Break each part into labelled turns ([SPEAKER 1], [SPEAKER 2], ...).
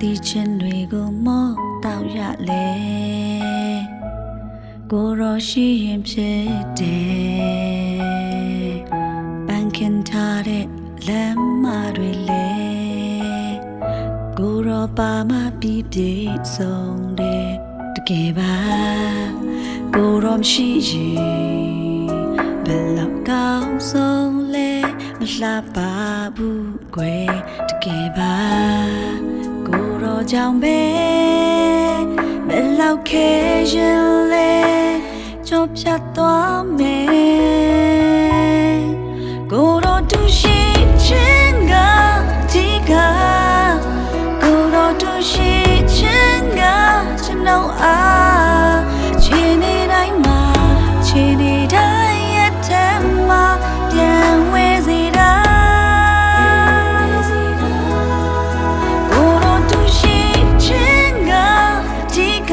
[SPEAKER 1] တိချင်းတွေကိုမော့တောက်ရလေကိုရောရှိရင်ဖြစ်တယ်ပန်းခင်ထားတဲ့လမ်းမတွေလေကိုရောပါမပြီးပြည့်စုံတယ်တကယ်ပါကိုရောမရှိရင်ဘယ်လောက်ကောင်းဆုံးလဲမလှပါဘူးကွယ်တကယ်ပါကိုရောကြောင့်ပဲဘယ်လောက်ခဲရင်လဲကြိုးဖြတ်သွားမယ်ကိုရောတူရှိခြင်းကဒီကကိုရောတူရှိခြင်းကကျွန်တော်အားခြေနေတိုင်းမှာခြေနေတိုင်းရဲ့ထက်မှာပြန်ဝဲစေတာကိုရောတူရှိခြင်းကဒီက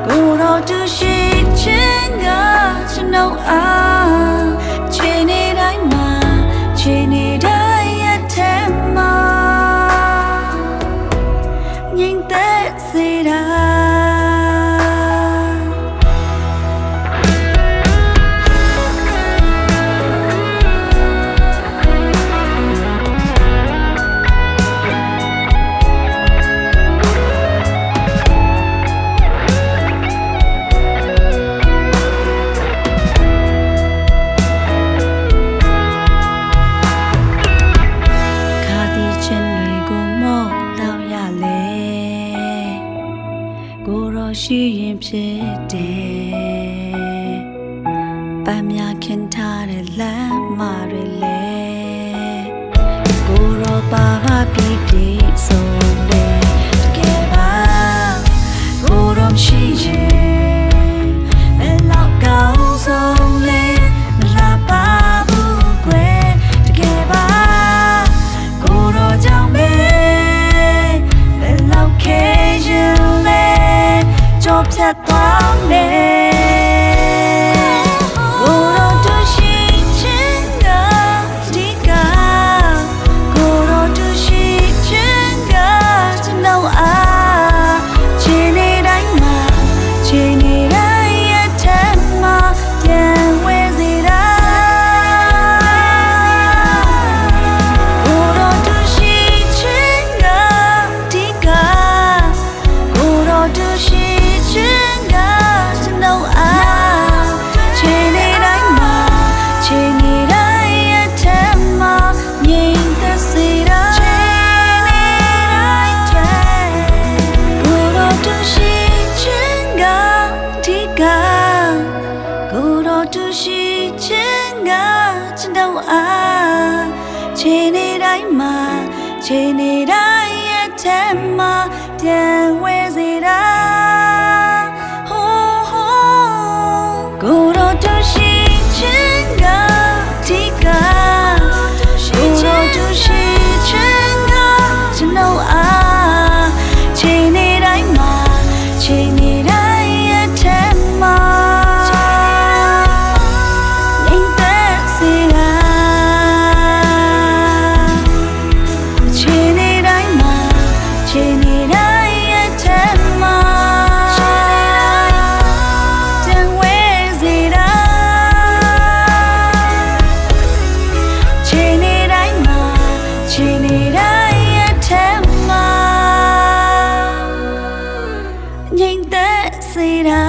[SPEAKER 1] ကိုရောတူရှိခြင်းကကျွန်တော်အားခြေနေတိုင်းမှာခြေနေတိုင်းရဲ့ထက်မှာငြိမ်သက်စေတာကိုရောရှိရင်ဖြစ်တယ်ပန်းများခင်းထားတဲ့လမ်းမတွေလေကိုရောပါမပြီးပြည့်စုံတယ်တကယ်ပါကိုရောရှိရင်ဘယ်လောက်ကောင်းဆုံးလဲမလှပါဘူးကွယ်တကယ်ပါကိုရောကြောင့်ပဲဘယ်လောက်ခဲရင်ဖြတ်သွားမယ်ကိုရောတူရှိခြင်းကဒီကကိုရောတူရှိခြင်းကကျွန်တော်အားခြေနေတိုင်းမှာခြေနေတိုင်းရဲ့ထက်မှာပြန်ဝဲစေတာကိုရောတူရှိခြင်းကဒီကကိုရောတူရှိခြင်းကကျွန်တော်အားခြေနေတိုင်းမှာခြေနေတိုင်းရဲ့ထက်မှာငြိမ်သက်စေတာခြေနေတိုင်းကိုရောတူရှိခြင်းကဒီကကိုရောတူရှိခြင်းကကျွန်တော်အားခြေနေတိုင်းမှာခြေနေတိုင်းရဲ့ထက်မှာပြန်ဝဲစေတာကိုရောတူရှိခြင်းကဒီကကိုရောတူရှိခြင်းကကျွန်တော်အားခြေနေတိုင်းမှာခြေနေတိုင်းရဲ့ထက်မှာငြိမ်သက်စေတာခြေနေတိုင်းမှာခြေနေတိုင်းရဲ့ထက်မှာခြေနေတိုင်းရဲ့ထက်မှာငြိမ်သက်စေတာ